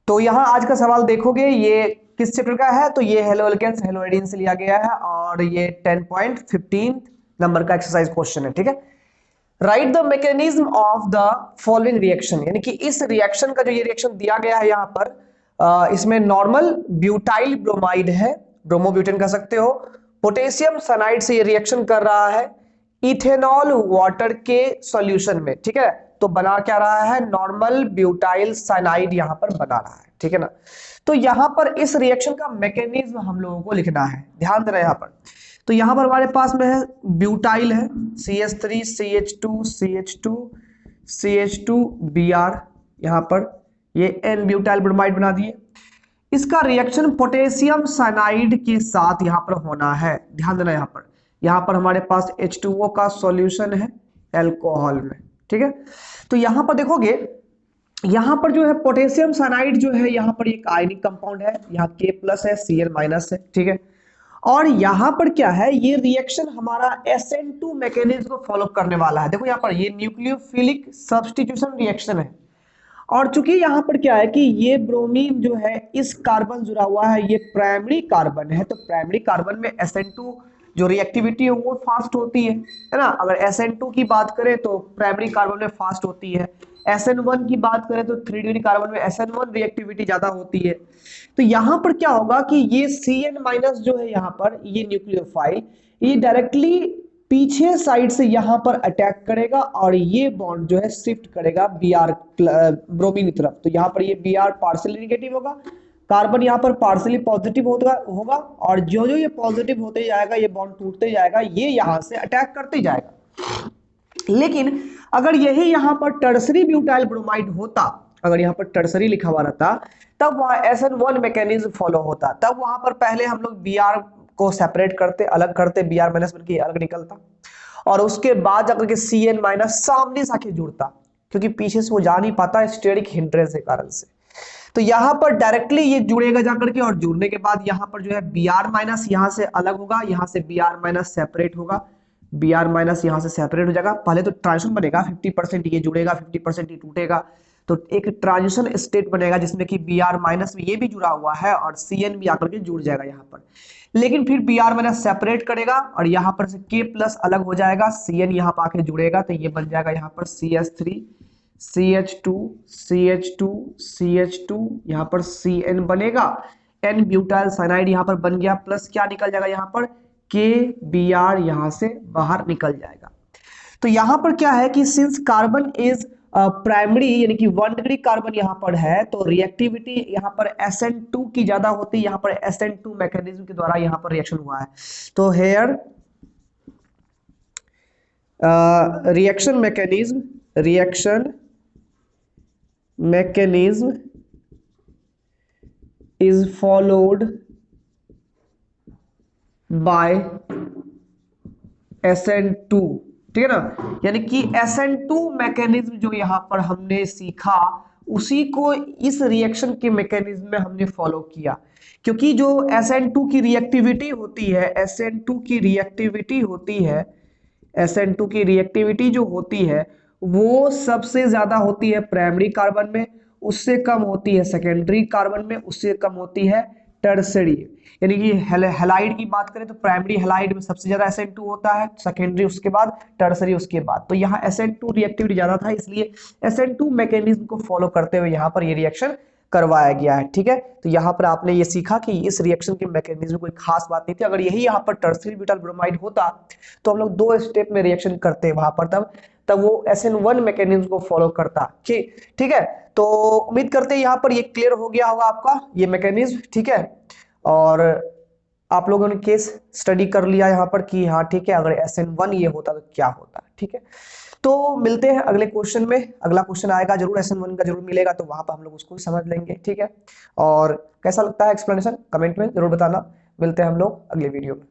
तो यहाँ आज का सवाल देखोगे ये किस चैप्टर का है, तो ये हेलो एल्केन्स हेलो एडिन से लिया गया है और ये 10.15 नंबर का एक्सरसाइज क्वेश्चन है। ठीक है, right the mechanism of the following reaction, यानी कि इस रिएक्शन का जो ये रिएक्शन दिया गया है यहाँ पर, इसमें नॉर्मल ब्यूटाइल ब्रोमाइड है, ब्रोमोब्यूटेन कह सकते हो, पोटेशियम साइनाइड से ये रिएक्शन कर रहा है इथेनॉल वाटर के सॉल्यूशन में। ठीक है, तो बना क्या रहा है, नॉर्मल ब्यूटाइल साइनाइड यहां पर बना रहा है। ठीक है ना, तो यहां पर इस रिएक्शन का मैकेनिज्म हम लोगों को लिखना है, ध्यान देना यहां पर। तो यहां पर हमारे पास में है ब्यूटाइल है CH3 CH2 CH2 CH2 Br, यहां पर ये N ब्यूटाइल ब्रोमाइड बना दिए। इसका रिएक्शन पोटेशियम साइनाइड के साथ यहां पर होना है, ध्यान देना यहां पर हमारे पास H2O का सॉल्यूशन है अल्कोहल में। ठीक है, तो यहां पर देखोगे, यहां पर जो है पोटेशियम साइनाइड जो है यहां पर एक आयनिक कंपाउंड है, यहाँ K प्लस है Cl माइनस है। ठीक है, और यहां पर क्या है, ये रिएक्शन हमारा SN2 मैकेनिज्म को फॉलो करने वाला है। देखो यहां पर ये न्यूक्लियोफिलिक सब्स्टिट्यूशन रिएक्शन है, और चूंकि यहां पर क्या है कि ये ब्रोमीन जो है इस कार्बन जुड़ा हुआ है, ये प्राइमरी कार्बन है, तो प्राइमरी कार्बन में SN2 जो रिएक्टिविटी है वो फास्ट होती है ना। अगर SN2 की बात करें तो प्राइमरी कार्बन में फास्ट होती है, SN1 की बात करें तो 3 डिग्री कार्बन में SN1 रिएक्टिविटी ज्यादा होती है। तो यहां पर क्या होगा कि ये Cn माइनस जो है यहाँ पर ये न्यूक्लियोफाइल, ये डायरेक्टली पीछे साइड से यहां पर अटैक करेगा और ये बॉन्ड जो है शिफ्ट करेगा Br ब्रोमीन की तरफ। तो यहां पर ये Br पार्शियली नेगेटिव होगा, कार्बन यहां पर पार्शियली पॉजिटिव होगा, और जो जो ये पॉजिटिव होते जाएगा ये बॉन्ड टूटते जाएगा, ये यहां से अटैक करते जाएगा। लेकिन अगर यही यहां पर टर्सरी ब्यूटाइल ब्रोमाइड होता, अगर यहां पर टर्सरी लिखा हुआ रहता, तब वहां SN1 मैकेनिज्म फॉलो होता, तब वहां पर पहले हम लोग Br को सेपरेट करते, अलग करते, Br माइनस बनके अलग निकलता, और उसके बाद जाकर के Cn माइनस सामने से आके जुड़ता, क्योंकि पीछे से वो जा नहीं पाता स्टेरिक हिंड्रेंस के कारण से। तो यहां पर डायरेक्टली ये जुड़ेगा जाकर के, और जुड़ने के बाद यहां पर जो है Br माइनस यहां से अलग होगा, यहां से Br माइनस सेपरेट होगा, Br माइनस यहां से सेपरेट हो जाएगा। पहले तो ट्रांजिशन बनेगा, 50% ये जुड़ेगा 50% ये टूटेगा, तो एक ट्रांजिशन स्टेट बनेगा जिसमें कि Br माइनस में ये भी जुड़ा हुआ है और Cn भी आकर के जुड़ जाएगा यहाँ पर। लेकिन फिर Br माइनस सेपरेट करेगा और यहाँ पर से K प्लस अलग हो जाएगा, Cn यहाँ पर आके जुड़ेगा, तो ये बन जाएगा यहाँ पर CH3 CH2 CH2 CH2, यहाँ पर Cn बनेगा, N ब्यूटाइल साइनाइड यहाँ पर बन गया, प्लस क्या निकल जाएगा यहाँ पर K Br यहाँ से बाहर निकल जाएगा। तो यहां पर क्या है कि सिंस कार्बन इज प्राइमरी, यानी कि 1 डिग्री कार्बन यहां पर है, तो रिएक्टिविटी यहां पर SN2 की ज्यादा होती है, यहां पर SN2 मैकेनिज्म के द्वारा यहां पर रिएक्शन हुआ है। तो here reaction mechanism is followed by SN2। ठीक है ना, यानी कि SN2 मैकेनिज्म जो यहां पर हमने सीखा उसी को इस रिएक्शन के मैकेनिज्म में हमने फॉलो किया, क्योंकि जो SN2 की रिएक्टिविटी होती है, SN2 की रिएक्टिविटी होती है, SN2 की रिएक्टिविटी जो होती है वो सबसे ज्यादा होती है प्राइमरी कार्बन में, उससे कम होती है सेकेंडरी कार्बन में, उससे कम होती है टर्सरी। यानी कि हैलाइड की बात करें तो प्राइमरी हैलाइड में सबसे ज्यादा SN2 होता है, सेकेंडरी उसके बाद, टर्सरी उसके बाद। तो यहाँ SN2 रिएक्टिविटी ज्यादा था, इसलिए SN2 मैकेनिज्म को फॉलो करते हुए यहाँ पर ये रिएक्शन करवाया गया है। ठीक है, तो यहाँ पर आपने ये सीखा कि इस रिएक्शन के मैकेनिज्म कोई खास बात नहीं थी। अगर यही यहाँ पर टर्सरी ब्यूटाइल ब्रोमाइड होता तो हम लोग 2 स्टेप में रिएक्शन करते वहां पर, तब वो SN1 मैकेनिज्म को फॉलो करता। ठीक है, तो उम्मीद करते हैं यहाँ पर ये क्लियर हो गया होगा आपका ये मैकेनिज्म। ठीक है, और आप लोगों ने केस स्टडी कर लिया यहाँ पर कि हाँ ठीक है, अगर SN1 ये होता तो क्या होता। ठीक है, तो मिलते हैं अगले क्वेश्चन में, अगला क्वेश्चन आएगा जरूर SN1 का जरूर मिलेगा, तो वहां पर हम लोग उसको समझ लेंगे। ठीक है, और कैसा लगता है एक्सप्लेनेशन कमेंट में जरूर बताना। मिलते हैं हम लोग अगले वीडियो में।